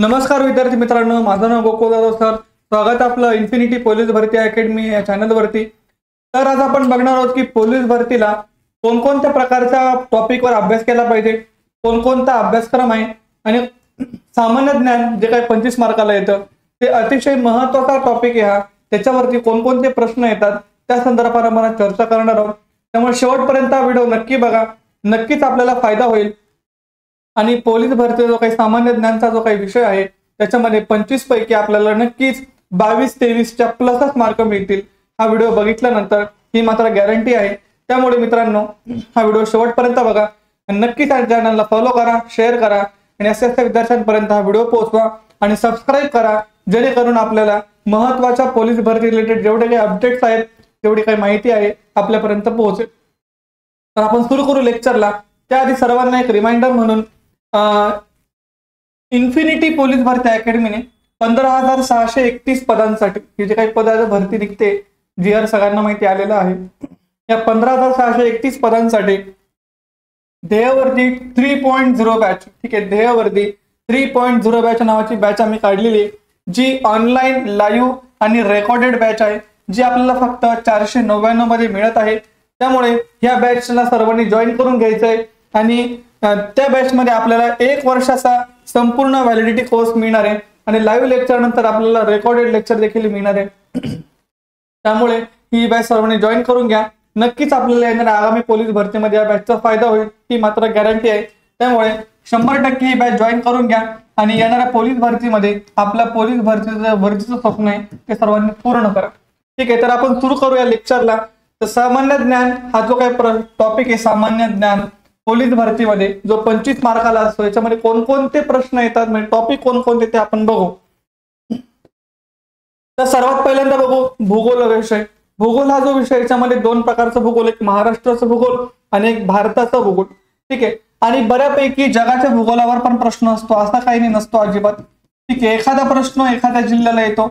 नमस्कार विद्यार्थी मित्रांनो, माझं नाव गोकुळ जाधव सर. स्वागत आहे आपलं इन्फिनिटी पोलीस भरती अकॅडमी या चॅनलवरती. तर आज आपण बघणार आहोत की पोलीस भरतीला कोणकोणत्या प्रकारच्या टॉपिकवर अभ्यास केला पाहिजे, कोणकोणता अभ्यासक्रम आहे आणि सामान्य ज्ञान जे काही 25 मार्काला येतं ते अतिशय महत्त्वाचा टॉपिक आहे हा. त्याच्यावरती कोणकोणते प्रश्न येतात त्या संदर्भात आपण चर्चा करणार आहोत. त्यामुळे शेवटपर्यंत हा व्हिडिओ नक्की बघा, नक्कीच आपल्याला फायदा होईल. आणि पोलीस भरती जो काही सामान्य ज्ञानचा जो काही विषय आहे त्याच्यामध्ये 25 पैकी आपल्याला नक्कीच 22-23च्या प्लसच मार्क मिळतील हा व्हिडिओ बघितल्यानंतर, ही मात्र गॅरंटी आहे. त्यामुळे मित्रांनो, हा व्हिडिओ शेवटपर्यंत बघा, नक्कीच या चॅनलला फॉलो करा, शेअर करा आणि अशा विद्यार्थ्यांपर्यंत हा व्हिडिओ पोहोचवा आणि सबस्क्राईब करा, जेणेकरून आपल्याला महत्त्वाच्या पोलीस भरती रिलेटेड जेवढे काही अपडेट्स आहेत, जेवढी काही माहिती आहे आपल्यापर्यंत पोहोचेल. तर आपण सुरू करू लेक्चरला. त्याआधी सर्वांना एक रिमाइंडर म्हणून इन्फिनिटी पोलीस भरती अकॅडमीने 15,631 पदांसाठी ही जे काही पदाची भरती निघते, जी सगळ्यांना माहिती आलेलं आहे, या 15,631 पदांसाठी ध्येयवर्दी 3.0 बॅच, ठीक आहे, ध्येयवर्दी 3.0 बॅच नावाची बॅच आम्ही काढलेली आहे, जी ऑनलाईन, लाईव्ह आणि रेकॉर्डेड बॅच आहे, जी आपल्याला फक्त 499 मध्ये मिळत आहे. त्यामुळे या बॅचला सर्वांनी जॉईन करून घ्यायचं आहे आणि त्या बॅच मध्ये आपल्याला 1 वर्षाचा संपूर्ण व्हॅलिडिटी कोर्स मिळणार आहे आणि लाईव्ह लेक्चर नंतर आपल्याला रेकॉर्डेड लेक्चर देखील मिळणार आहे. त्यामुळे ही बॅच सर्वांनी जॉईन करून घ्या. नक्कीच आपल्याला येणाऱ्या आगामी पोलीस भरतीमध्ये या बॅचचा फायदा होईल, ही मात्र गॅरंटी आहे. त्यामुळे 100% ही बॅच जॉईन करून घ्या आणि येणाऱ्या पोलीस भरतीमध्ये आपल्या पोलीस भरतीचं स्वप्न आहे ते सर्वांनी पूर्ण करा. ठीक आहे, तर आपण सुरू करूया लेक्चरला. तर सामान्य ज्ञान हा जो काही टॉपिक आहे, सामान्य ज्ञान पोलीस भरतीमध्ये जो 25 मार्काला असतो, याच्यामध्ये कोणकोणते प्रश्न येतात, म्हणजे टॉपिक कोणकोणते ते आपण बघू. तर सर्वात पहिल्यांदा बघू भूगोल विषय. भूगोल हा जो विषय, याच्यामध्ये 2 प्रकारचा भूगोल, एक महाराष्ट्राचा भूगोल आणि एक भारताचा भूगोल. ठीक आहे, आणि बऱ्यापैकी जगाच्या भूगोलावर पण प्रश्न असतो, असा काही नसतो अजिबात. ठीक आहे, एखादा प्रश्न एखाद्या जिल्ह्याला येतो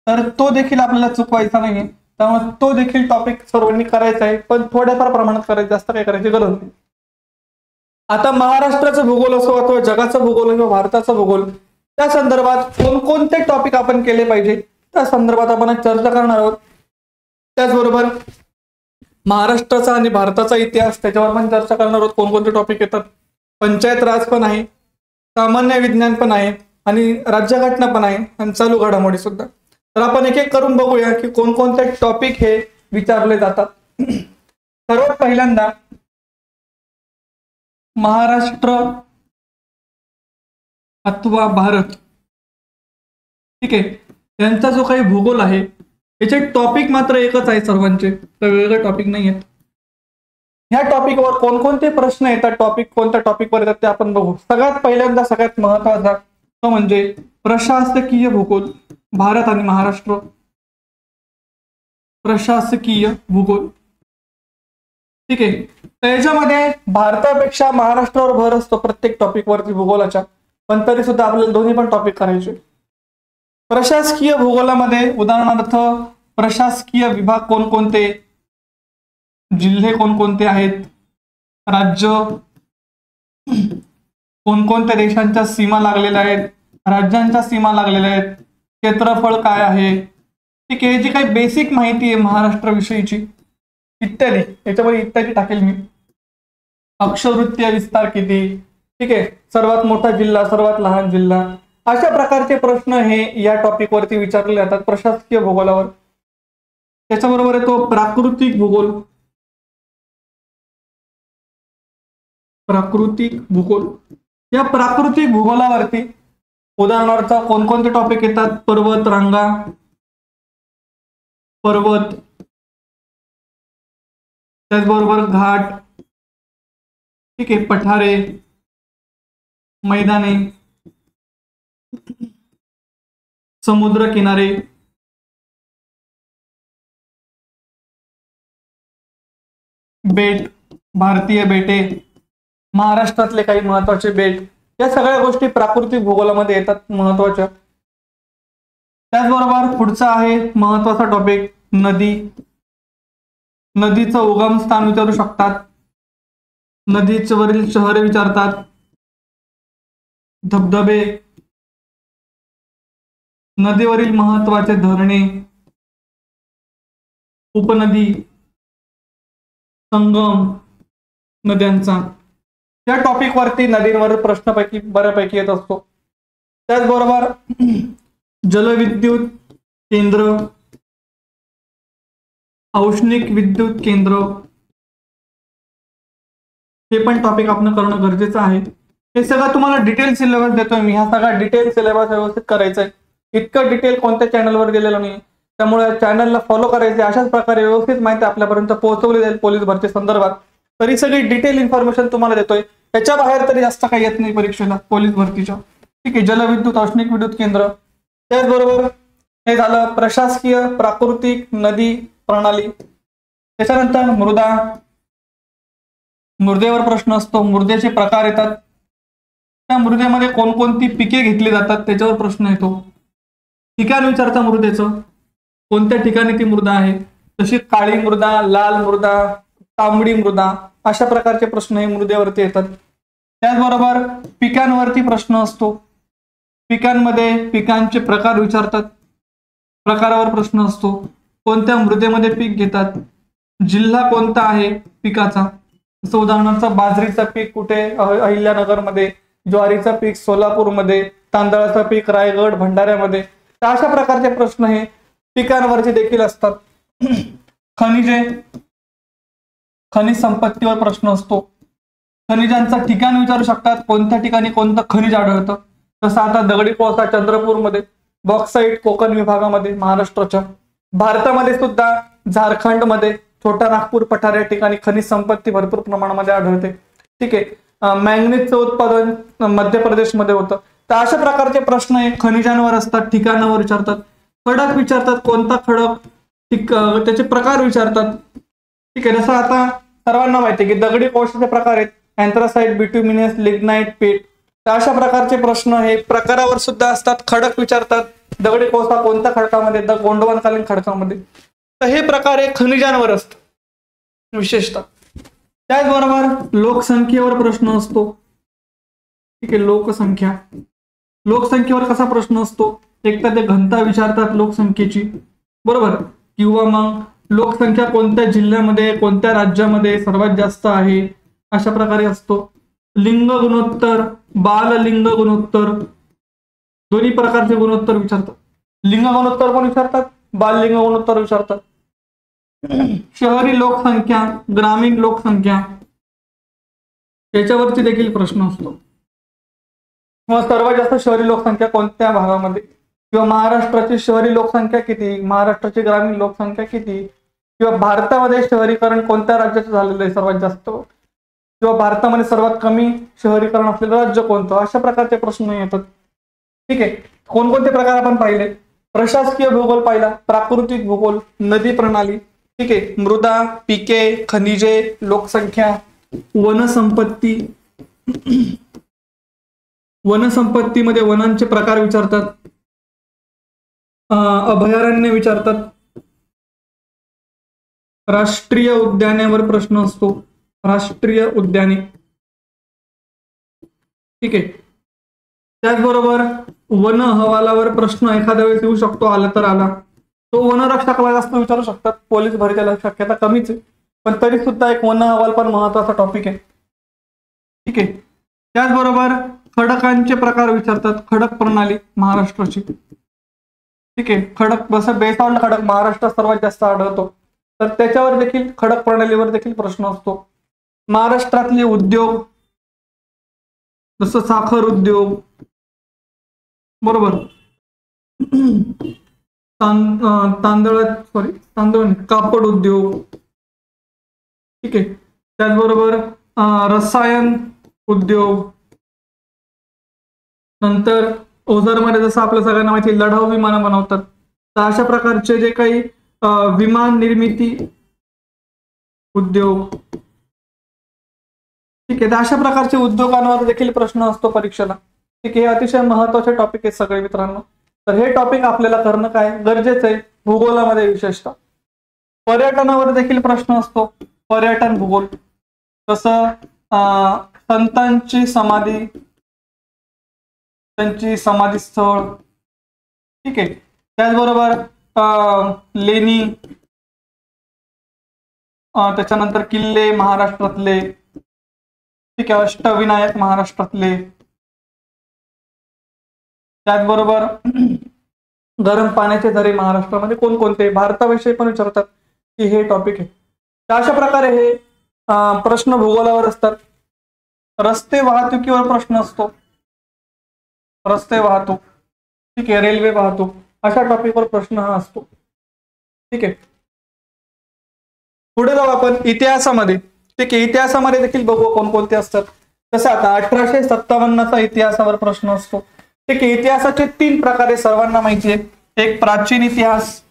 तर तो देखील आपल्याला चुकवायचा नाहीये. त्यामुळे तो देखील टॉपिक सर्वांनी करायचा आहे, पण थोड्याफार प्रमाणात करायचं, जास्त काही करायची गरज नाही. आता महाराष्ट्राचा भूगोल असो अथवा जगाचा भूगोल किंवा भारताचा भूगोल, त्या संदर्भात कोणकोणते टॉपिक आपण केले पाहिजे त्या संदर्भात आपण चर्चा करणार आहोत. त्याचबरोबर महाराष्ट्राचा आणि भारताचा इतिहास, त्याच्यावर पण चर्चा करणार आहोत. कोणकोणते टॉपिक येतात, पंचायत राज पण आहे, सामान्य विज्ञान पण आहे आणि राज्यघटना पण आहे आणि चालू घडामोडी सुद्धा. तर आपण एक एक करून बघूया की कोणकोणते टॉपिक हे विचारले जातात. सर्वात पहिल्यांदा महाराष्ट्र अथवा भारत, ठीक आहे, यांचा जो काही भूगोल आहे याचे टॉपिक मात्र एकच आहे सर्वांचे, तर वेगवेगळे टॉपिक नाही आहेत. ह्या टॉपिकवर कोणकोणते प्रश्न येतात, टॉपिक कोणत्या टॉपिकवर येतात ते आपण बघू. सगळ्यात पहिल्यांदा सगळ्यात महत्वाचा तो म्हणजे प्रशासकीय भूगोल, भारत आणि महाराष्ट्र. प्रशासकीय भूगोल, ठीक आहे, तर याच्यामध्ये भारतापेक्षा महाराष्ट्रावर भर असतो प्रत्येक टॉपिक वरती भूगोलाच्या, पण तरी सुद्धा आपल्याला दोन्ही पण टॉपिक करायचे. प्रशासकीय भूगोलामध्ये उदाहरणार्थ प्रशासकीय विभाग कोणकोणते, जिल्हे कोणकोणते आहेत, राज्य कोणकोणत्या देशांच्या सीमा लागलेल्या आहेत, राज्यांच्या सीमा लागलेल्या आहेत, क्षेत्रफळ काय आहे, ठीक आहे, जी काही बेसिक माहिती आहे महाराष्ट्राविषयीची इत्यादी, याच्यामध्ये इत्यादी टाकेल मी. अक्षवृत्तीय विस्तार किती, ठीक आहे, सर्वात मोठा जिल्हा, सर्वात लहान जिल्हा, अशा प्रकारचे प्रश्न हे या टॉपिक वरती विचारले जातात प्रशासकीय भूगोलावर. त्याच्याबरोबर येतो प्राकृतिक भूगोल. प्राकृतिक भूगोल, या प्राकृतिक भूगोलावरती उदाहरणार्थ कोणकोणते टॉपिक येतात, पर्वत रांगा, पर्वत, त्याचबरोबर घाट, ठीक आहे, पठारे, मैदाने, समुद्र किनारे, बेट, भारतीय बेटे, महाराष्ट्रातले काही महत्वाचे बेट, या सगळ्या गोष्टी प्राकृतिक भूगोलामध्ये येतात महत्वाच्या. त्याचबरोबर पुढचा आहे महत्वाचा टॉपिक नदी. नदीचं उगम स्थान विचारू शकतात, नदीच्या वरील शहरे विचारतात, धबधबे, नदीवरील महत्वाचे धरणे, उपनदी, संगम नद्यांचा, या टॉपिक वरती नदींवर प्रश्नपैकी बऱ्यापैकी येत असतो. त्याचबरोबर जलविद्युत केंद्र, औष्णिक विद्युत केंद्र, हे पण टॉपिक आपण करणं गरजेचं आहे. हे सगळं तुम्हाला डिटेल सिलेबस देतोय मी, हा सगळा डिटेल सिलेबस व्यवस्थित करायचा आहे. इतकं डिटेल कोणत्या चॅनलवर गेलेलं नाही, त्यामुळे चॅनलला फॉलो करायचे. अशाच प्रकारे व्यवस्थित माहिती आपल्यापर्यंत पोहोचवली जाईल पोलीस भरती संदर्भात. तरी सगळी डिटेल इन्फॉर्मेशन तुम्हाला देतोय, त्याच्या बाहेर तरी जास्त काही येत नाही परीक्षेला पोलीस भरतीच्या. ठीक आहे, जलविद्युत, औष्णिक विद्युत केंद्र. त्याचबरोबर हे झालं प्रशासकीय प्राकृतिक नदी प्रणाली. त्याच्यानंतर मृदा, मृदेवर प्रश्न असतो, मृदेचे प्रकार येतात, त्या मृदेमध्ये कोणकोणती पिके घेतली जातात त्याच्यावर प्रश्न येतो. ठिकाण विचारता मृदेचं, कोणत्या ठिकाणी ती मृदा आहे, तशी काळी मृदा, लाल मृदा, तांबडी मृदा, अशा प्रकारचे प्रश्न हे मृदेवरती येतात. त्याचबरोबर पिकांवरती प्रश्न असतो, पिकांमध्ये पिकांचे प्रकार विचारतात, प्रकारावर प्रश्न असतो. कोणत्या मृदेमध्ये पीक घेतात, जिल्हा कोणता आहे पिकाचा, जसं उदाहरणार्थ बाजरीचं पीक कुठे, अहिल्यानगरमध्ये, ज्वारीचं पीक सोलापूरमध्ये, तांदळाचं पीक रायगड भंडाऱ्यामध्ये. तर अशा प्रकारचे प्रश्न हे पिकांवरचे देखील असतात. खनिजे, खनिज संपत्तीवर प्रश्न असतो, खनिजांचं ठिकाण विचारू शकतात, कोणत्या ठिकाणी कोणतं खनिज आढळतं. जसं आता दगडी कोळसा चंद्रपूरमध्ये, बॉक्साईट कोकण विभागामध्ये महाराष्ट्राच्या, भारतामध्ये सुद्धा झारखंडमध्ये छोटा नागपूर पठार या ठिकाणी खनिज संपत्ती भरपूर प्रमाणामध्ये आढळते. ठीक आहे, मॅंगनीजचं उत्पादन मध्य प्रदेशमध्ये होतं. तर अशा प्रकारचे प्रश्न हे खनिजांवर असतात, ठिकाणावर विचारतात. खडक विचारतात, कोणता खडक, त्याचे प्रकार विचारतात. ठीक आहे, जसं आता सर्वांना माहिती आहे की दगडी कोळशाचे प्रकार आहेत, अँथ्रासाइट, बिट्युमिनस, लिग्नाइट, पेट. तर अशा प्रकारचे प्रश्न हे प्रकारावर सुद्धा असतात. खडक विचारतात, दगडी कोळसा कोणत्या खडकामध्ये, गोंडवानकालीन खडकामध्ये. तर हे प्रकार हे खनिजांवर असतात विशेषतः. त्याचबरोबर लोकसंख्येवर प्रश्न असतो. ठीक आहे, लोकसंख्या, लोकसंख्येवर कसा प्रश्न असतो, एक तर ते घनता विचारतात लोकसंख्येची, बरोबर, किंवा मग लोकसंख्या कोणत्या जिल्ह्यामध्ये कोणत्या राज्यामध्ये सर्वात जास्त आहे, अशा प्रकारे असतो. लिंग गुणोत्तर, बाल लिंग गुणोत्तर, दोन्ही प्रकारचे गुणोत्तर विचारतात. लिंग गुणोत्तर पण विचारतात, बाल लिंग गुणोत्तर विचारतात. शहरी लोकसंख्या, ग्रामीण लोकसंख्या, याच्यावरती देखील प्रश्न असतो. किंवा सर्वात जास्त शहरी लोकसंख्या कोणत्या भागामध्ये, किंवा महाराष्ट्राची शहरी लोकसंख्या किती, महाराष्ट्राची ग्रामीण लोकसंख्या किती, किंवा भारतामध्ये शहरीकरण कोणत्या राज्याचं झालेलं आहे सर्वात जास्त, किंवा भारतामध्ये सर्वात कमी शहरीकरण असलेलं राज्य कोणतं. अशा प्रकारचे प्रश्न येतात. ठीक आहे, कोणकोणते प्रकार आपण पाहिले, प्रशासकीय भूगोल पाहिला, प्राकृतिक भूगोल, नदी प्रणाली. ठीक आहे, मृदा, पिके, खनिजे, लोकसंख्या, वनसंपत्ती. वनसंपत्तीमध्ये वनांचे प्रकार विचारतात, अभयारण्य विचारतात, राष्ट्रीय उद्यानावर प्रश्न असतो, राष्ट्रीय उद्याने. ठीक आहे, त्याचबरोबर वन अहवालावर प्रश्न एखाद्या वेळेस येऊ शकतो, आला तर आला. तो वनरक्षकाला जास्त विचारू शकतात, पोलीस भरतीला शक्यता कमीच आहे, पण तरी सुद्धा एक वन अहवाल पण महत्वाचा टॉपिक आहे. ठीक आहे, त्याचबरोबर खडकांचे प्रकार विचारतात, खडक प्रणाली महाराष्ट्राची. ठीक आहे, खडक जसं बेसाल्ट खडक महाराष्ट्रात सर्वात जास्त आढळतो, तर त्याच्यावर देखील खडक प्रणालीवर देखील प्रश्न असतो. महाराष्ट्रातले उद्योग, जसं साखर उद्योग, बरोबर, कापड उद्योग. ठीक आहे, त्याचबरोबर रसायन उद्योग. नंतर ओझरमध्ये जसं आपल्या सगळ्यांना माहिती लढाऊ विमानं बनवतात, तर अशा प्रकारचे जे काही विमान निर्मिती उद्योग. ठीक आहे, तर अशा प्रकारचे उद्योगांवर देखील प्रश्न असतो परीक्षेला. ठीक आहे, हे अतिशय महत्वाचे टॉपिक आहेत सगळे मित्रांनो. तर हे टॉपिक आपल्याला करणं काय गरजेचं आहे भूगोलामध्ये विशेषतः. पर्यटनावर देखील प्रश्न असतो, पर्यटन भूगोल. तसं संतांची समाधी, त्यांची समाधी स्थळ. ठीक आहे. त्याचबरोबर लेणी, त्याच्यानंतर किल्ले महाराष्ट्रातले, ठीक आहे, अष्टविनायक महाराष्ट्रातले, त्याचबरोबर गरम पाण्याचे झरे महाराष्ट्रामध्ये कोणकोणते, भारताविषयी पण विचारतात की हे टॉपिक आहे. तर अशा प्रकारे हे प्रश्न भूगोलावर असतात. रस्ते वाहतुकीवर प्रश्न असतो, रस्ते वाहतूक, ठीक आहे, रेल्वे वाहतूक, अशा टॉपिकवर प्रश्न हा असतो. ठीक आहे. पुढे जाऊ आपण इतिहासामध्ये. ठीक आहे, इतिहासामध्ये देखील बघू कोणकोणते असतात. जसं आता 1857चा इतिहासावर प्रश्न असतो. ठीक आहे, इतिहासाचे 3 प्रकारे सर्वांना माहिती आहे. एक प्राचीन इतिहास,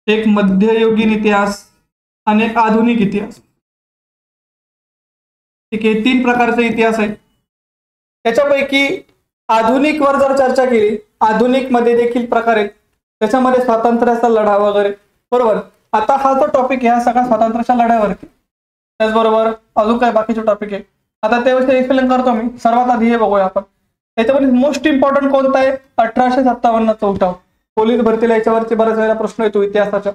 एक मध्ययुगीन इतिहास आणि एक आधुनिक इतिहास. ठीक आहे, 3 प्रकारचे इतिहास आहे. त्याच्यापैकी आधुनिक वर जर चर्चा केली, आधुनिक मध्ये देखील प्रकार आहेत. त्याच्यामध्ये स्वातंत्र्याचा लढा वगैरे, बरोबर. आता हा जो टॉपिक आहे हा सगळा स्वातंत्र्याच्या लढ्यावरती. त्याचबरोबर अजून काय बाकीचे टॉपिक आहे, आता त्याविषयी एक्सप्लेन करतो मी. सर्वात आधी हे बघूया आपण. याच्यामध्ये मोस्ट इम्पॉर्टंट कोणता आहे, 1857चा उठाव. पोलीस भरतीला याच्यावरती बऱ्याच वेळेला प्रश्न येतो इतिहासाच्या.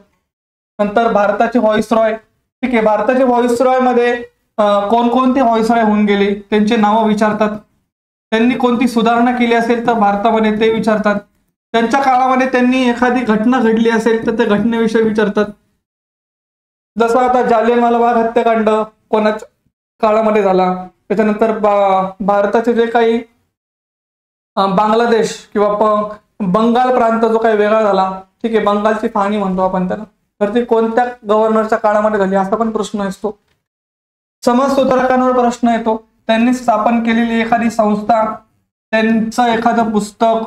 नंतर भारताचे व्हॉइसरॉय. ठीक आहे, भारताचे व्हॉइसरॉय मध्ये कोणकोणते व्हॉइसरॉय होऊन गेले त्यांचे नावं विचारतात. त्यांनी कोणती सुधारणा केली असेल तर भारतामध्ये ते विचारतात. त्यांच्या काळामध्ये त्यांनी एखादी घटना घडली असेल तर त्या घटनेविषयी विचारतात. जसं आता जालियनवाला बाग हत्याकांड कोणाच्या काळामध्ये झाला. त्याच्यानंतर भारताचे जे काही बांगलादेश किंवा बंगाल प्रांत जो काही वेगळा झाला, ठीक आहे, बंगालची फाळणी म्हणतो आपण त्याला, तर ती कोणत्या गव्हर्नरच्या काळामध्ये झाली असा पण प्रश्न असतो. समाज सुधारकांवर प्रश्न येतो. त्यांनी स्थापन केलेली एखादी संस्था, त्यांचं एखादं पुस्तक,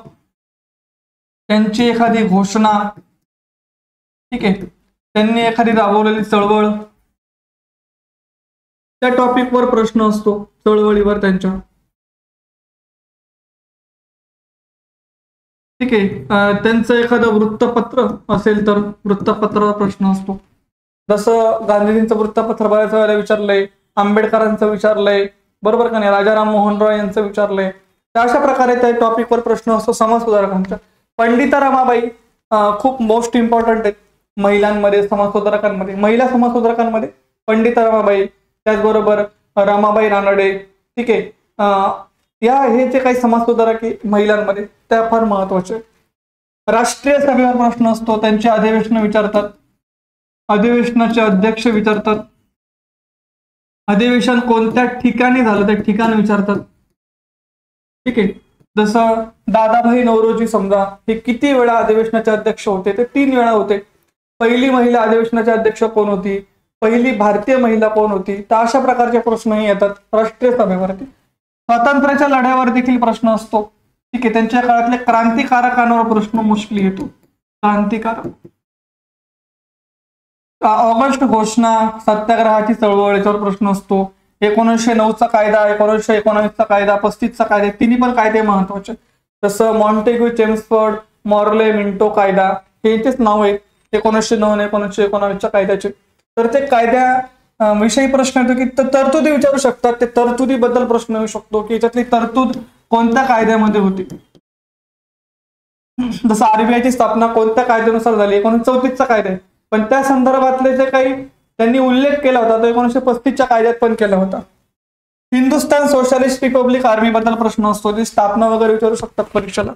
त्यांची एखादी घोषणा, ठीक आहे, त्यांनी एखादी राबवलेली चळवळ, त्या टॉपिकवर प्रश्न असतो, चळवळीवर त्यांच्या. ठीक आहे, त्यांचं एखादं वृत्तपत्र असेल तर वृत्तपत्रावर प्रश्न असतो. जसं गांधीजींचं वृत्तपत्र बऱ्याच वेळेला विचारलंय, आंबेडकरांचं विचारलंय, बरोबर का नाही, राजाराम मोहन रॉय यांचं विचारलंय. तर अशा प्रकारे त्या टॉपिकवर प्रश्न असतो समाज सुधारकांचा. पंडिता रमाबाई खूप मोस्ट इम्पॉर्टंट आहेत महिलांमध्ये, समाज सुधारकांमध्ये. महिला समाज सुधारकांमध्ये पंडिता रमाबाई, त्याचबरोबर रमाबाई रानडे, ठीक आहे, या हे जे काही समाज सुधारक महिलांमध्ये त्या फार महत्वाचे. राष्ट्रीय सभेवर प्रश्न असतो, त्यांचे अधिवेशन विचारतात, अधिवेशनाचे अध्यक्ष विचारतात, अधिवेशन कोणत्या ठिकाणी झालं त्या ठिकाण विचारतात. ठीक आहे, जसं दादाभाई नौरोजी समजा, हे किती वेळा अधिवेशनाचे अध्यक्ष होते, ते 3 वेळा होते. पहिली महिला अधिवेशनाचे अध्यक्ष कोण होती, पहिली भारतीय महिला कोण होती. तर अशा प्रकारचे प्रश्नही येतात राष्ट्रीय सभेवरती. स्वातंत्र्याच्या लढ्यावर देखील प्रश्न असतो. ठीक आहे, त्यांच्या काळातल्या क्रांतिकारकांवर प्रश्न मोस्टली येतो. क्रांतिकारक, ऑगस्ट घोषणा, सत्याग्रहाची चळवळ, याच्यावर प्रश्न असतो. 1909चा कायदा, 1919चा कायदा, 35चा कायदा, तिन्ही पण कायदे महत्वाचे. जसं मॉन्टेग्यू, चेम्सफोर्ड, मॉर्ले, मिंटो कायदा, हे तेच नाव आहेत 1909 1919च्या कायद्याचे. तर ते कायद्या विषयी प्रश्न येतो की तरतुदी विचारू शकतात. ते तरतुदीबद्दल प्रश्न येऊ शकतो की याच्यातली तरतूद कोणत्या कायद्यामध्ये होती. जसं आरबीआयची स्थापना कोणत्या कायद्यानुसार झाली, 1934चा कायदा आहे, पण त्या संदर्भातले जे काही त्यांनी उल्लेख केला होता तो 1935च्या कायद्यात पण केला होता. हिंदुस्थान सोशलिस्ट रिपब्लिक आर्मी बद्दल प्रश्न असतो, ती स्थापना वगैरे विचारू शकतात परीक्षेला.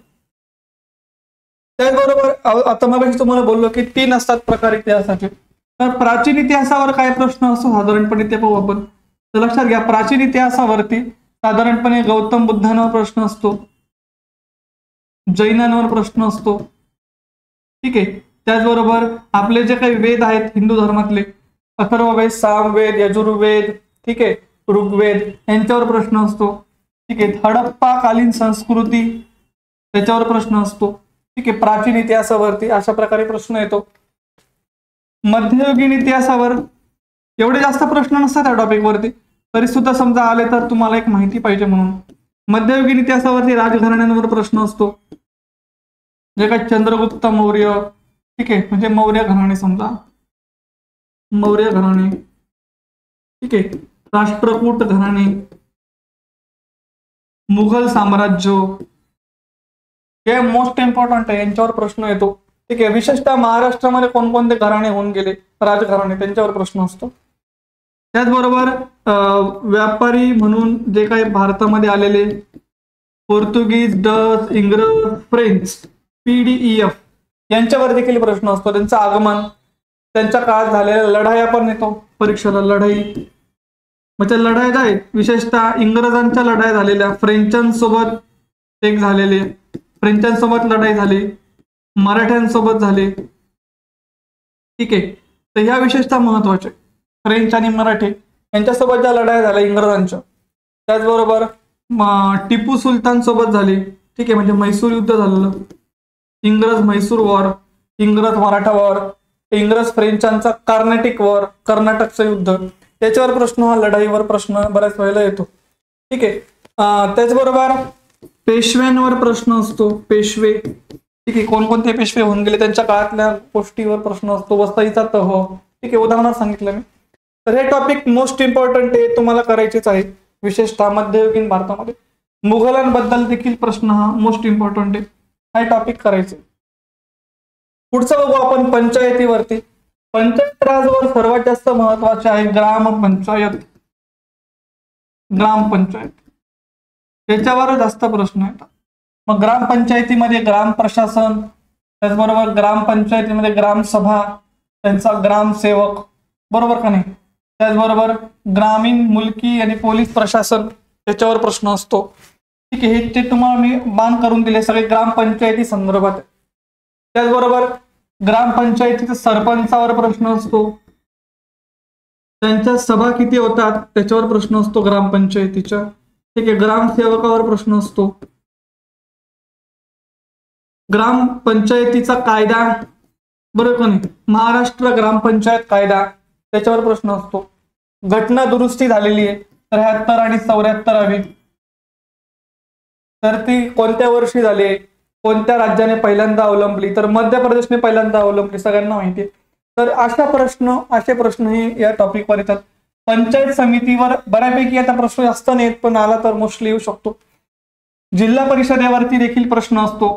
त्याचबरोबर आता मग तुम्हाला बोललो की 3 असतात प्रकार इतिहासाचे. तर प्राचीन इतिहासावर काय प्रश्न असतो साधारणपणे ते पाहू आपण. तर लक्षात घ्या, प्राचीन इतिहासावरती साधारणपणे गौतम बुद्धांवर प्रश्न असतो, जैनांवर प्रश्न असतो. ठीक आहे, त्याचबरोबर आपले जे काही वेद आहेत हिंदू धर्मातले, अथर्ववेद, सामवेद, यजुर्वेद, ठीक आहे, ऋग्वेद, यांच्यावर प्रश्न असतो. ठीक आहे, हडप्पा कालीन संस्कृती, त्याच्यावर प्रश्न असतो. ठीक आहे, प्राचीन इतिहासावरती अशा प्रकारे प्रश्न येतो. मध्ययुगीन इतिहासावर एवढे जास्त प्रश्न नसतात त्या टॉपिक वरती, तरी सुद्धा समजा आले तर तुम्हाला एक माहिती पाहिजे म्हणून. मध्ययुगीन इतिहासावरती राजघराण्यांवर प्रश्न असतो, जे काय चंद्रगुप्त मौर्य, ठीक आहे, म्हणजे मौर्य घराणे, समजा मौर्य घराणे, ठीक आहे, राष्ट्रकूट घराणे, मुघल साम्राज्य, हे मोस्ट इम्पॉर्टंट आहे, यांच्यावर प्रश्न येतो. ठीक आहे. विशेषतः महाराष्ट्रामध्ये कोणकोणते घराणे होऊन गेले, राजघराणे, त्यांच्यावर प्रश्न असतो. त्याचबरोबर व्यापारी म्हणून जे काही भारतामध्ये आलेले पोर्तुगीज, डच, इंग्रज, फ्रेंच, PDEF यांच्यावर देखील प्रश्न असतो. त्यांचं आगमन, त्यांच्या काळात झालेल्या लढाया पण येतो परीक्षेला. लढाई म्हणजे लढाया आहेत, विशेषतः इंग्रजांच्या लढाया झालेल्या, फ्रेंचांसोबत एक झालेले, फ्रेंचांसोबत लढाई झाली, मराठ्यांसोबत झाले. ठीक आहे. तर ह्या विशेषतः महत्वाचे, फ्रेंच आणि मराठी यांच्यासोबत ज्या लढाया झाल्या इंग्रजांच्या. त्याचबरोबर टिपू सुलतान सोबत झाली. ठीक आहे, म्हणजे म्हैसूर युद्ध झालेलं, इंग्रज म्हैसूर वॉर, इंग्रज मराठा वॉर, इंग्रज फ्रेंचांचा कार्नाटिक वॉर, कर्नाटकचं युद्ध. त्याच्यावर प्रश्न, हा लढाईवर प्रश्न बऱ्याच वेळेला येतो. ठीक आहे. त्याचबरोबर पेशव्यांवर प्रश्न असतो, पेशवे. ठीक आहे, कोणकोणते पेशवे होऊन गेले त्यांच्या काळातल्या गोष्टीवर प्रश्न असतो. वसईचा तह. ठीक आहे, उदाहरण सांगितलं मी. तर हे टॉपिक मोस्ट इम्पॉर्टंट आहे, तुम्हाला करायचेच आहे, विशेषतः मध्ययुगीन भारतामध्ये. मुघलांबद्दल देखील प्रश्न हा मोस्ट इम्पॉर्टंट आहे, हा टॉपिक करायचे. पुढचं बघू आपण पंचायतीवरती. पंचायत राजवर सर्वात जास्त महत्वाचे आहे ग्रामपंचायत. ग्रामपंचायत त्याच्यावर जास्त प्रश्न येतात. मग ग्रामपंचायतीमध्ये ग्राम प्रशासन, त्याचबरोबर ग्रामपंचायतीमध्ये ग्रामसभा, त्यांचा ग्रामसेवक, बरोबर का नाही. त्याचबरोबर ग्रामीण, मुलकी आणि पोलीस प्रशासन, त्याच्यावर प्रश्न असतो. ठीक आहे, हे ते तुम्हाला मी बाण करून दिले, सगळे ग्रामपंचायती संदर्भात. त्याचबरोबर ग्रामपंचायतीच्या सरपंचावर प्रश्न असतो, त्यांच्या सभा किती होतात त्याच्यावर प्रश्न असतो ग्रामपंचायतीच्या. ठीक आहे. ग्रामसेवकावर प्रश्न असतो. ग्रामपंचायतीचा कायदा, बरोबर का नाही, महाराष्ट्र ग्रामपंचायत कायदा, त्याच्यावर प्रश्न असतो. घटना दुरुस्ती झालेली आहे 73 आणि 74, तर ती कोणत्या वर्षी झाली, कोणत्या राज्याने पहिल्यांदा अवलंबली, तर मध्य प्रदेशने पहिल्यांदा अवलंबली, सगळ्यांना माहिती आहे. तर असे प्रश्न हे या टॉपिकवर येतात. पंचायत समितीवर बऱ्यापैकी आता प्रश्न जास्त नाहीत, पण आला तर मोस्टली येऊ शकतो. जिल्हा परिषदेवरती देखील प्रश्न असतो,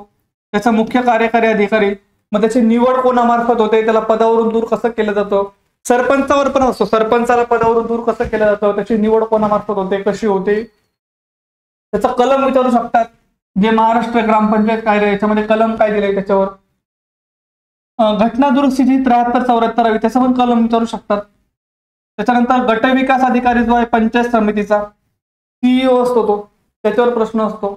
त्याचा मुख्य कार्यकारी अधिकारी, मग त्याची निवड कोणामार्फत होते, त्याला पदावरून दूर कसं केलं जातं. सरपंचावर पण असतो, सरपंचाला पदावरून दूर कसं केलं जातं, त्याची निवड कोणामार्फत होते, कशी होते, त्याचा कलम विचारू शकतात. जे महाराष्ट्र ग्रामपंचायत कायदा याच्यामध्ये कलम काय दिले त्याच्यावर. घटना दुरुस्तीची 73-74 त्याचा पण कलम विचारू शकतात. त्याच्यानंतर गट विकास अधिकारी जो आहे पंचायत समितीचा, CEO असतो तो, त्याच्यावर प्रश्न असतो.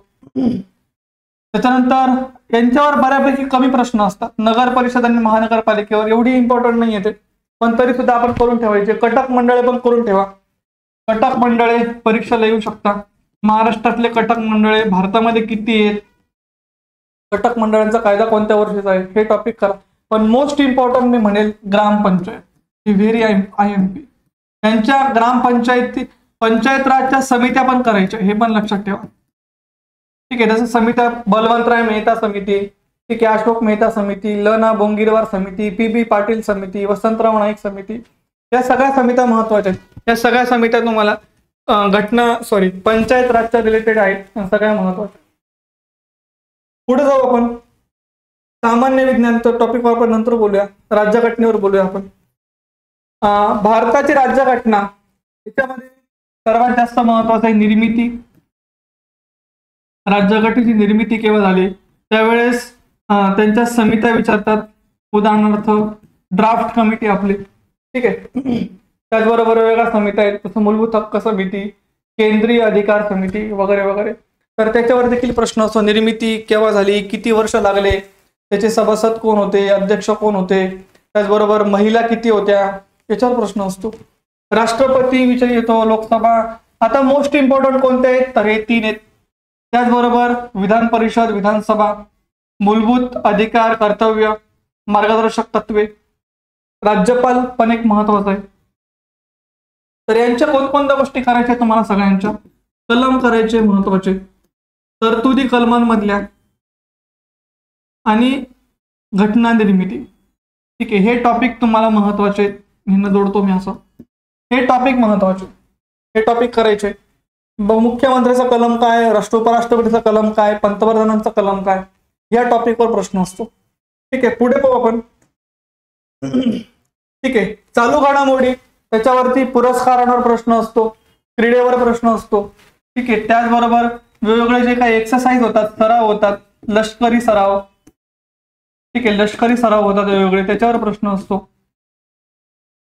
त्याच्यानंतर यांच्यावर बऱ्यापैकी कमी प्रश्न असतात. नगर परिषद आणि महानगरपालिकेवर एवढी इम्पॉर्टंट नाही येते, पण तरी सुद्धा आपण करून ठेवायचे. कटक मंडळे पण करून ठेवा, कटक मंडळे परीक्षेला येऊ शकतात. महाराष्ट्रातले कटक मंडळे भारतामध्ये किती आहेत, कटक मंडळांचा कायदा कोणत्या वर्षीचा आहे, हे टॉपिक करा. पण मोस्ट इम्पॉर्टंट मी म्हणेल ग्रामपंचायत, ही व्हेरी IMP. त्यांच्या ग्रामपंचायती, पंचायत राजच्या समित्या पण करायच्या, हे पण लक्षात ठेवा. ठीक आहे. जसं समित्या बलवंतराय मेहता समिती, ठीक आहे, अशोक मेहता समिती, लना बोंगिरवार समिती, PB पाटील समिती, वसंतराव नाईक समिती, या सगळ्या समित्या महत्वाच्या आहेत. या सगळ्या समित्या तुम्हाला पंचायत राजच्या रिलेटेड आहेत, सगळ्या महत्वाच्या. पुढे जाऊ आपण. सामान्य विज्ञान टॉपिक आपण नंतर बोलूया, राज्यघटनेवर बोलूया आपण. भारताची राज्यघटना, त्याच्यामध्ये सर्वात जास्त महत्वाचं आहे निर्मिती. राज्यघटनेची निर्मिती केव्हा झाली, त्यावेळेस त्यांच्या समित्या विचारतात. उदाहरणार्थ ड्राफ्ट कमिटी आपली. ठीक आहे. त्याचबरोबर वेगवेगळ्या समित्या आहेत, जसं मूलभूत हक्क समिती, केंद्रीय अधिकार समिती वगैरे वगैरे. तर त्याच्यावर देखील प्रश्न असतो, निर्मिती केव्हा झाली, किती वर्ष लागले, त्याचे सभासद कोण होते, अध्यक्ष कोण होते, त्याचबरोबर महिला किती होत्या, याच्यावर प्रश्न असतो. राष्ट्रपती विषय येतो, लोकसभा. आता मोस्ट इम्पॉर्टंट कोणते आहेत, तर हे 3 आहेत. त्याचबरोबर विधान परिषद, विधानसभा, मूलभूत अधिकार, कर्तव्य, मार्गदर्शक तत्वे, राज्यपाल पण एक महत्वाचं आहे. तर यांच्या कोणकोणत्या गोष्टी करायच्या तुम्हाला सगळ्यांच्या, कलम करायचे महत्वाचे, तरतुदी कलमांमधल्या, आणि घटना निर्मिती. ठीक आहे. हे टॉपिक तुम्हाला महत्वाचे, यांना जोडतो मी असं. हे टॉपिक महत्वाचे, हे टॉपिक करायचे. मुख्यमंत्र्याचा कलम काय, उपराष्ट्रपतीचा कलम काय, पंतप्रधानांचा कलम काय, या टॉपिकवर प्रश्न असतो. ठीक आहे, पुढे पाहू आपण. ठीक आहे, चालू घडामोडी त्याच्यावरती पुरस्कारांवर प्रश्न असतो, क्रीडेवर प्रश्न असतो. ठीक आहे, त्याचबरोबर वेगवेगळे जे काही एक्सरसाइज होतात, सराव होतात, लष्करी सराव. ठीक आहे, लष्करी सराव होतात वेगवेगळे, त्याच्यावर प्रश्न असतो.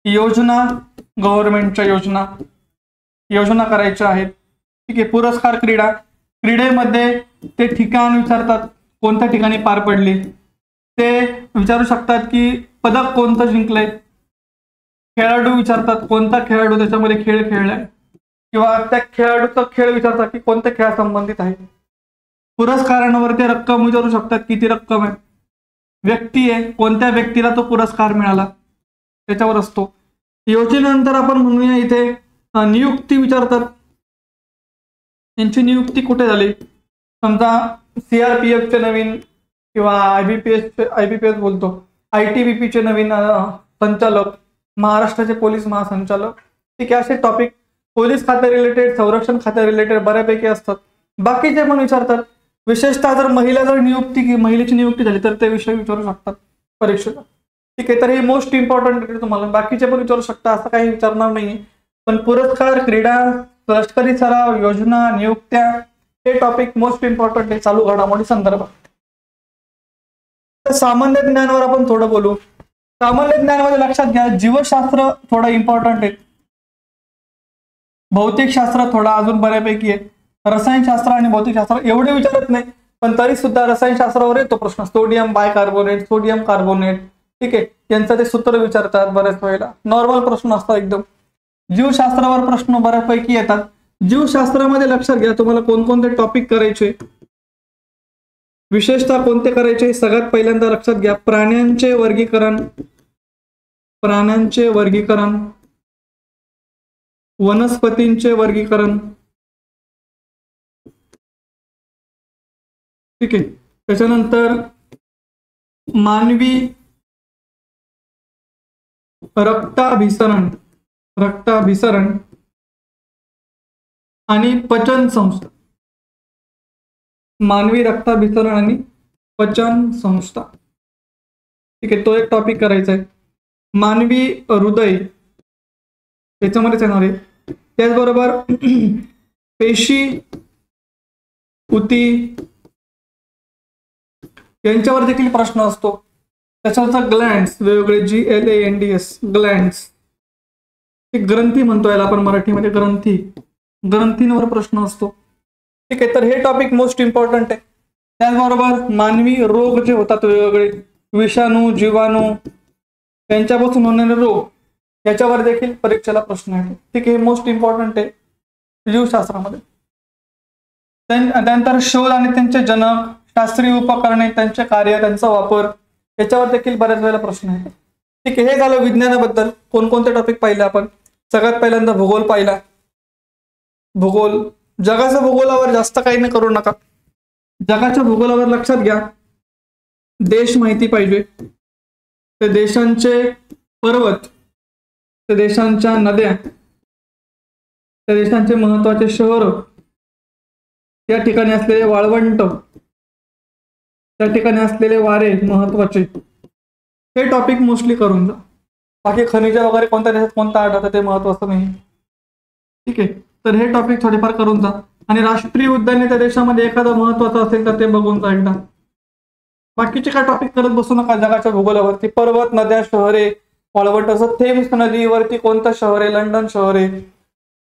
योजना, गव्हर्नमेंटच्या योजना करायच्या आहेत. ठीक आहे, पुरस्कार, क्रीडेमध्ये ते ठिकाण विचारतात, कोणत्या ठिकाणी पार पडली. ते विचारू शकतात की पदक कोणतं जिंकलंय. खेळाडू विचारतात, कोणता खेळाडू त्याच्यामध्ये खेळ खेळलाय, किंवा त्या खेळाडूचा खेळ विचारतात की कोणत्या खेळासंबंधित आहे. पुरस्कारांवर ते रक्कम विचारू शकतात, किती रक्कम आहे. व्यक्ती आहे, कोणत्या व्यक्तीला तो पुरस्कार मिळाला त्याच्यावर असतो. योजनेनंतर आपण म्हणूया इथे नियुक्ती विचारतात, यांची नियुक्ती कुठे झाली. समजा CRPF चे नवीन किंवा IBPS बोलतो, ITBP चे नवीन संचालक, महाराष्ट्राचे पोलीस महासंचालक. ठीक आहे, असे टॉपिक पोलीस खात्या रिलेटेड, संरक्षण खात्या रिलेटेड बऱ्यापैकी असतात. बाकीचे पण विचारतात. विशेषतः जर महिलेची नियुक्ती झाली तर ते विषय विचारू शकतात परीक्षेला. ठीक आहे, तर हे मोस्ट इम्पॉर्टंट आहे तुम्हाला. बाकीचे पण विचारू शकता, असं काही विचारणार नाही. पण पुरस्कार, क्रीडा, लष्करी सराव, योजना, नियुक्त्या हे टॉपिक मोस्ट इम्पॉर्टंट आहे चालू घडामोडी संदर्भात. तर सामान्य ज्ञानावर आपण थोडं बोलू. सामान्य ज्ञानामध्ये लक्षात घ्या, जीवशास्त्र थोडं इम्पॉर्टंट आहे, भौतिकशास्त्र थोडा अजून बऱ्यापैकी आहे, रसायनशास्त्र आणि भौतिकशास्त्र एवढे विचारत नाही, पण तरी सुद्धा रसायनशास्त्रावर येतो प्रश्न. Sodium bicarbonate, sodium carbonate. ठीक आहे, यांचं ते सूत्र विचारतात बऱ्याच वेळेला, नॉर्मल प्रश्न असतात एकदम. जीवशास्त्रावर प्रश्न बऱ्यापैकी येतात. जीवशास्त्रामध्ये लक्षात घ्या तुम्हाला कोणकोणते टॉपिक करायचे, विशेषतः कोणते करायचे. सगळ्यात पहिल्यांदा लक्षात घ्या, प्राण्यांचे वर्गीकरण, वनस्पतींचे वर्गीकरण. ठीक आहे, त्याच्यानंतर मानवी रक्ताभिसरण आणि पचन संस्था. मानवी रक्ताभिसरण आणि पचन संस्था. ठीक आहे, तो एक टॉपिक करायचा आहे. मानवी हृदय त्याच्यामध्येच येणार आहे. त्याचबरोबर पेशी, उती यांच्यावर देखील प्रश्न असतो. त्याच्यावरचा ग्लँड्स, वेगवेगळे GLANDS ग्लँड्स, ग्रंथी म्हणतो याला आपण मराठीमध्ये, ग्रंथींवर प्रश्न असतो. ठीक आहे, तर हे टॉपिक मोस्ट इम्पॉर्टंट आहे. त्याचबरोबर मानवी रोग जे होतात वेगवेगळे, विषाणू, जीवाणू यांच्यापासून होणारे रोग, याच्यावर देखील परीक्षेला प्रश्न आहे. ठीक आहे, हे मोस्ट इम्पॉर्टंट आहे जीवशास्त्रामध्ये. त्यानंतर शोध आणि त्यांचे जनक, शास्त्रीय उपकरणे, त्यांचे कार्य, त्यांचा वापर, याच्यावर देखील बऱ्याच वेळेला प्रश्न आहेत. ठीक आहे, हे झालं विज्ञानाबद्दल. कोणकोणते टॉपिक पाहिले आपण. सगळ्यात पहिल्यांदा भूगोल पाहिला. भूगोल, जगाच्या भूगोलावर जास्त काही नाही करू नका. जगाच्या भूगोलावर लक्षात घ्या, देश माहिती पाहिजे, ते देशांचे पर्वत, त्या देशांच्या नद्या, त्या देशांचे महत्वाचे शहर, त्या ठिकाणी असलेले वाळवंट, त्या ठिकाणी असलेले वारे महत्वाचे, हे टॉपिक मोस्टली करून जा. बाकी खनिज वगैरे कोणत्या देशात कोणता आढळतं ते महत्वाचं नाही. ठीक आहे, तर हे टॉपिक थोडेफार करून जा. आणि राष्ट्रीय उद्याने त्या देशामध्ये एखादं महत्वाचं असेल तर ते बघून जा एकदा. बाकीचे काय टॉपिक करत बसू नका जगाच्या भूगोलावरती. पर्वत, नद्या, शहरे, वाळवंट, असं थेम्स नदीवरती कोणतं शहर आहे, लंडन शहर आहे,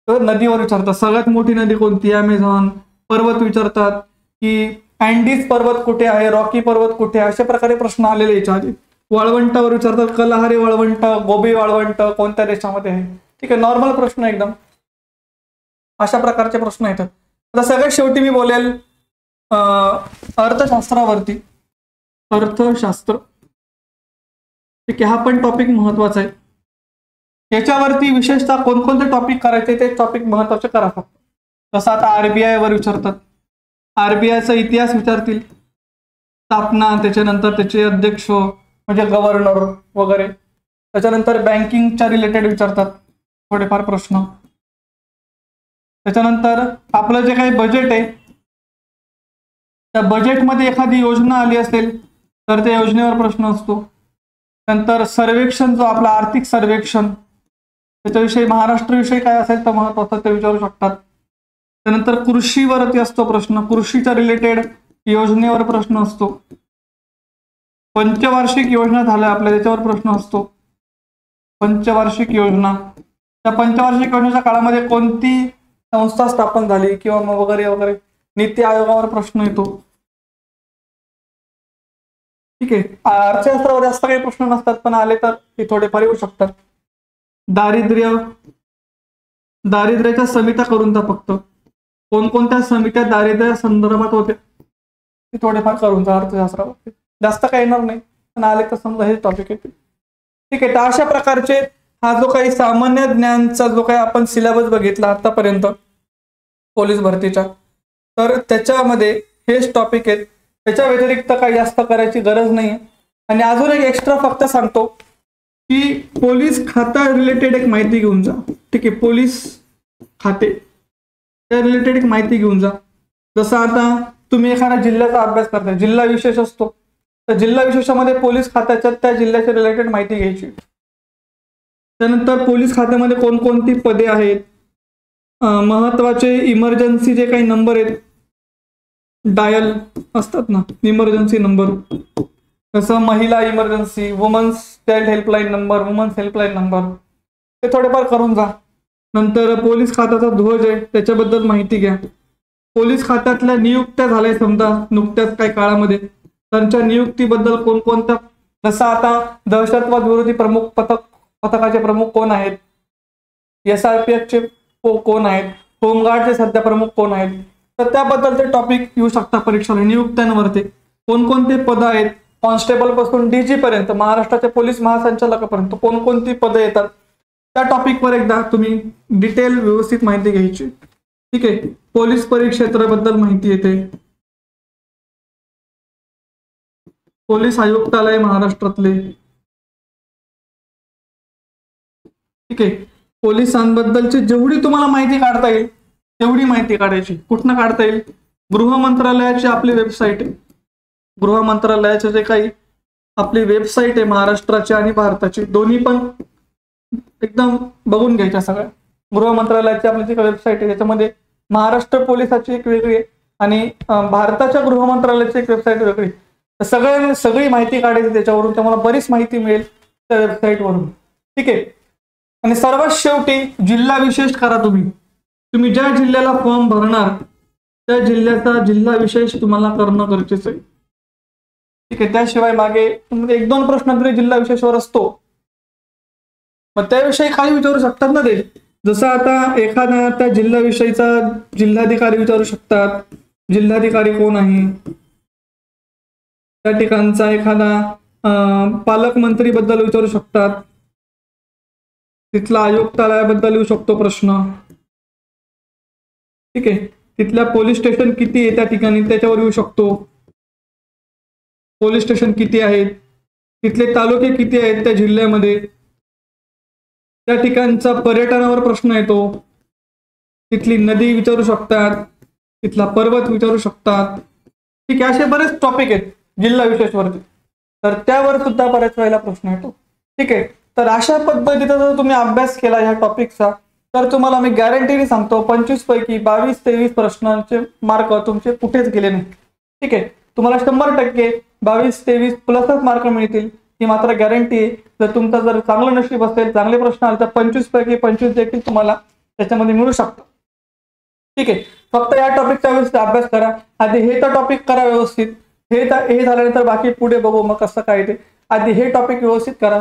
तर नदीवर विचारतात. सगळ्यात मोठी नदी कोणती, अमेझॉन. पर्वत विचारतात की अँडीज पर्वत कुठे आहे, रॉकी पर्वत कुठे आहे, अशा प्रकारे प्रश्न आलेले याच्या आधी. वाळवंटावर विचारतात, कलाहारी वाळवंट, गोबी वाळवंट कोणत्या देशामध्ये आहे. ठीक आहे, नॉर्मल प्रश्न एकदम. अशा प्रकारचे प्रश्न येतात. आता सगळ्यात शेवटी मी बोलेल अर्थशास्त्रावरती. अर्थशास्त्र, ठीक आहे, हा पण टॉपिक महत्वाचा आहे. याच्यावरती विशेषतः कोणकोणते टॉपिक करायचे ते टॉपिक महत्वाचे करा फक्त. जसं आता RBI वर विचारतात, RBIचा इतिहास विचारतील, स्थापना, त्याच्यानंतर त्याचे अध्यक्ष म्हणजे गव्हर्नर वगैरे. त्याच्यानंतर बँकिंगच्या रिलेटेड विचारतात थोडेफार प्रश्न. त्याच्यानंतर आपलं जे काही बजेट आहे त्या बजेटमध्ये एखादी योजना आली असेल तर त्या योजनेवर प्रश्न असतो. नंतर सर्वेक्षण, जो आपला आर्थिक सर्वेक्षण, त्याच्याविषयी महाराष्ट्राविषयी काय असेल तर महत्वाचं ते विचारू शकतात. त्यानंतर कृषीवरती असतो प्रश्न, कृषीच्या रिलेटेड योजनेवर प्रश्न असतो. पंचवार्षिक योजना झाल्या आपल्या, त्याच्यावर प्रश्न असतो. पंचवार्षिक योजना, त्या पंचवार्षिक योजनेच्या काळामध्ये कोणती संस्था स्थापन झाली किंवा वगैरे वगैरे, नीती आयोगावर प्रश्न येतो. ठीक आहे. अर्थशास्त्रावर जास्त काही प्रश्न नसतात, पण आले तर ते थोडेफार येऊ शकतात. दारिद्र्याच्या समित्या करून द्या फक्त. कोणकोणत्या समित्या दारिद्र्या संदर्भात होत्या ते थोडेफार करून जा अर्थशास्त्रावर. जास्त काही येणार नाही, पण आले तर समजा हे टॉपिक येते. ठीक आहे. तर अशा प्रकारचे हा जो काही सामान्य ज्ञानचा जो काही आपण सिलेबस बघितला आतापर्यंत पोलीस भरतीचा, तर त्याच्यामध्ये हेच टॉपिक आहेत. त्याच्या व्यतिरिक्त काही जास्त करायची गरज नाही. आणि अजून एक एक्स्ट्रा फक्त सांगतो की पोलीस खाता रिलेटेड एक माहिती घेऊन जा. ठीक आहे. पोलीस खाते त्या रिलेटेड एक माहिती घेऊन जा. जसं आता तुम्ही एखाद्या जिल्ह्याचा अभ्यास करताय, जिल्हा विशेष असतो, तर जिल्हा विशेषामध्ये पोलीस खात्याच्या त्या जिल्ह्याच्या रिलेटेड माहिती घ्यायची. त्यानंतर पोलीस खात्यामध्ये कोणकोणती पदे आहेत, महत्वाचे इमर्जन्सी जे काही नंबर आहेत, डायल असतात ना इमर्जन्सी नंबर, जसं महिला emergency, women's child helpline number, women's helpline number, ते थोडेफार करून जा. नंतर पोलीस खात्याचा ध्वज आहे त्याच्याबद्दल माहिती घ्या. पोलीस खात्यातल्या नियुक्त्या झाल्या समजा नुकत्याच काही काळामध्ये, त्यांच्या नियुक्तीबद्दल कोणकोणत्या, जसं आता दहशतवाद विरोधी प्रमुख पथकाचे प्रमुख कोण आहेत, SRPFचे कोण आहेत, होमगार्डचे सध्या प्रमुख कोण आहेत, तर त्याबद्दलचे टॉपिक येऊ शकतात परीक्षेला. नियुक्त्यांवरती कोणकोणते पद आहेत, कॉन्स्टेबल पासून DG पर्यंत, महाराष्ट्राचे पोलीस महासंचालकापर्यंत कोणकोणती पदं येतात, त्या टॉपिकवर एकदा तुम्ही डिटेल व्यवस्थित माहिती घ्यायची. ठीक आहे. पोलीस परिक्षेत्राबद्दल माहिती येते, पोलीस आयुक्तालय महाराष्ट्रातले. ठीक आहे. पोलिसांबद्दलची जेवढी तुम्हाला माहिती काढता येईल तेवढी माहिती काढायची. कुठनं काढता येईल, गृह मंत्रालयाची आपली वेबसाईट आहे, गृह मंत्रालयाचे जे काही आपली वेबसाईट आहे महाराष्ट्राची आणि भारताची दोन्ही पण एकदम बघून घ्यायच्या सगळ्या. गृह मंत्रालयाची आपली जी काही वेबसाईट आहे त्याच्यामध्ये महाराष्ट्र पोलिसाची एक वेगळी आहे आणि भारताच्या गृह मंत्रालयाची एक वेबसाईट वेगळी. तर सगळी माहिती काढायची त्याच्यावरून, तुम्हाला बरीच माहिती मिळेल त्या वेबसाईटवरून. ठीक आहे. आणि सर्वात शेवटी जिल्हा विशेष करा. तुम्ही ज्या जिल्ह्याला फॉर्म भरणार त्या जिल्ह्याचा जिल्हा विशेष तुम्हाला करणं गरजेचं आहे. ठीक आहे. त्याशिवाय मागे 1-2 प्रश्न तरी जिल्हा विशेषवर असतो, मग त्याविषयी काही विचारू शकतात ना ते. जसं आता एखादा त्या जिल्हाविषयीचा जिल्हाधिकारी विचारू शकतात, जिल्हाधिकारी कोण आहे, त्या ठिकाणचा एखादा पालकमंत्री बद्दल विचारू शकतात, तिथला आयुक्तालयाबद्दल येऊ शकतो प्रश्न. ठीक आहे. तिथल्या पोलीस स्टेशन किती आहे त्या ठिकाणी त्याच्यावर येऊ शकतो, पोलीस स्टेशन किती आहेत, तिथले तालुके किती आहेत त्या जिल्ह्यामध्ये, त्या ठिकाणचा पर्यटनावर प्रश्न येतो, तिथली नदी विचारू शकतात, तिथला पर्वत विचारू शकतात. ठीक आहे. असे बरेच टॉपिक आहेत जिल्हा विशेषवरती, तर त्यावर सुद्धा बऱ्याच वेळेला प्रश्न येतो. ठीक आहे. तर अशा पद्धतीचा जर तुम्ही अभ्यास केला ह्या टॉपिकचा, तर तुम्हाला मी गॅरंटीने सांगतो 25 पैकी 22-23 प्रश्नांचे मार्क तुमचे कुठेच गेले नाही. ठीक आहे. तुम्हाला 100% 22-23 प्लसच मार्क मिळतील ही मात्र गॅरंटी आहे. जर तुमचं जर चांगलं नशीब असेल, चांगले प्रश्न आले, तर 25 पैकी 25 देखील तुम्हाला त्याच्यामध्ये मिळू शकतं. ठीक आहे. फक्त या टॉपिकचा व्यवस्थित अभ्यास करा. आधी हे तर टॉपिक करा व्यवस्थित, हे झाल्यानंतर बाकी पुढे बघू मग कसं काय ते. आधी हे टॉपिक व्यवस्थित करा.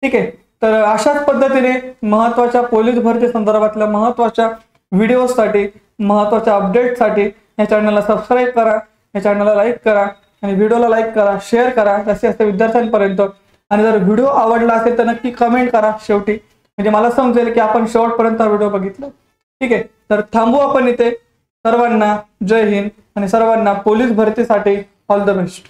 ठीक आहे. तर अशाच पद्धतीने महत्वाच्या पोलीस भरती संदर्भातल्या महत्वाच्या व्हिडिओसाठी, महत्वाच्या अपडेटसाठी या चॅनलला सबस्क्राईब करा, या चॅनलला लाईक करा आणि व्हिडिओला लाईक करा, शेअर करा जास्तीत जास्त विद्यार्थ्यांपर्यंत. आणि जर व्हिडिओ आवडला असेल तर नक्की कमेंट करा शेवटी, म्हणजे मला समजेल की आपण शेवटपर्यंत हा व्हिडिओ बघितला. ठीक आहे. तर थांबू आपण इथे. सर्वांना जय हिंद आणि सर्वांना पोलीस भरतीसाठी ऑल द बेस्ट.